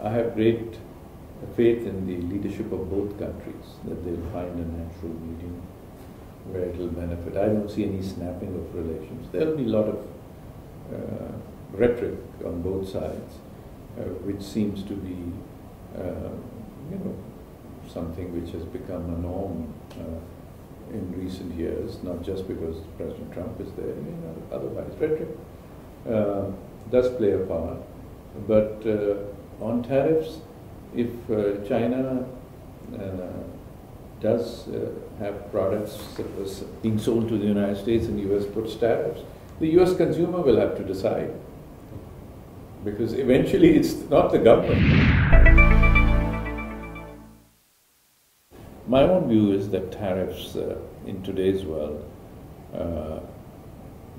I have great faith in the leadership of both countries, that they'll find a natural medium where it will benefit. I don't see any snapping of relations. There'll be a lot of rhetoric on both sides, which seems to be, something which has become a norm in recent years, not just because President Trump is there, otherwise rhetoric does play a part. But on tariffs, if China does have products that was being sold to the United States and the US puts tariffs, the US consumer will have to decide, because eventually it's not the government. My own view is that tariffs in today's world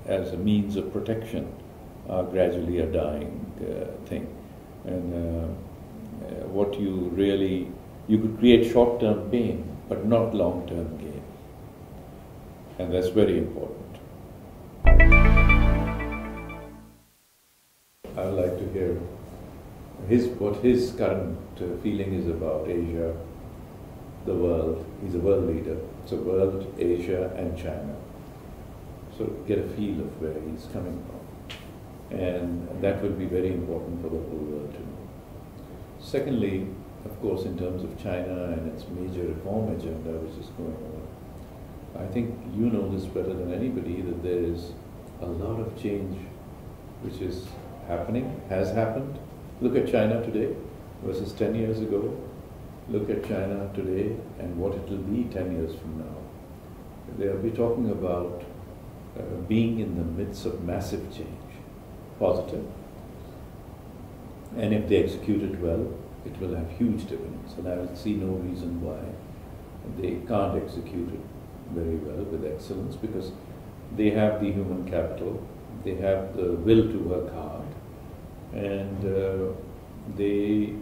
as a means of protection are gradually a dying thing. And what you could create short-term pain, but not long-term gain. And that's very important. I would like to hear what his current feeling is about Asia, the world. He's a world leader. So world, Asia and China. So get a feel of where he's coming from. And that will be very important for the whole world to know. Secondly, of course, in terms of China and its major reform agenda which is going on, I think you know this better than anybody, that there is a lot of change which is happening, has happened. Look at China today versus 10 years ago. Look at China today and what it will be 10 years from now. They'll be talking about being in the midst of massive change, positive. And if they execute it well, it will have huge dividends. And I see no reason why they can't execute it very well with excellence, because they have the human capital, they have the will to work hard, and they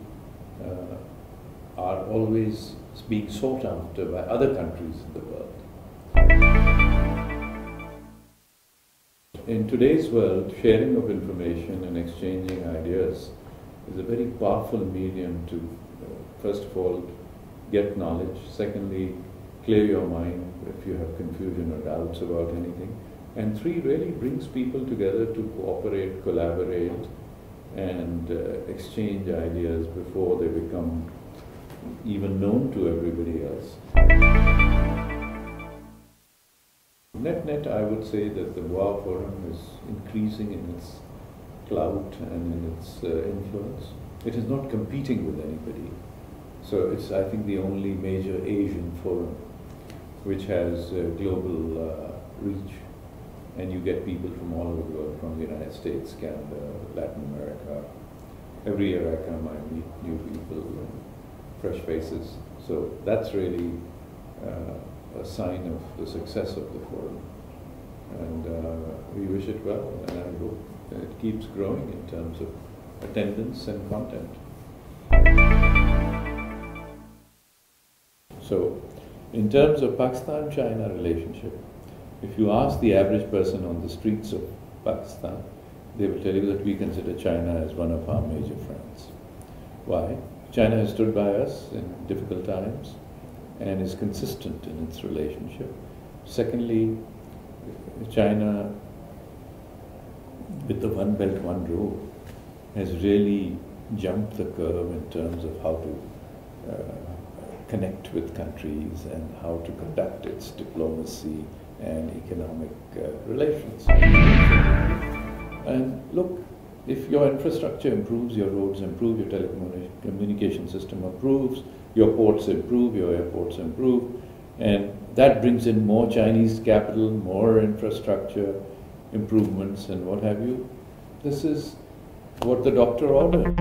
are always being sought after by other countries in the world. In today's world, sharing of information and exchanging ideas is a very powerful medium to, first of all, get knowledge. Secondly, clear your mind if you have confusion or doubts about anything. And three, really brings people together to cooperate, collaborate, and exchange ideas before they become even known to everybody else. Net, I would say that the Boao Forum is increasing in its clout and in its influence. It is not competing with anybody. So it's, I think, the only major Asian forum which has global reach. And you get people from all over the world, from the United States, Canada, Latin America. Every year I come, I meet new people, fresh faces. So that's really a sign of the success of the forum. And we wish it well, and I hope that it keeps growing in terms of attendance and content. So, in terms of Pakistan-China relationship, if you ask the average person on the streets of Pakistan, they will tell you that we consider China as one of our major friends. Why? China has stood by us in difficult times and is consistent in its relationship. Secondly, China, with the One Belt, One Road, has really jumped the curve in terms of how to connect with countries and how to conduct its diplomacy and economic relations. And look, if your infrastructure improves, your roads improve, your telecommunication system improves, your ports improve, your airports improve, and that brings in more Chinese capital, more infrastructure improvements and what have you. This is what the doctor ordered.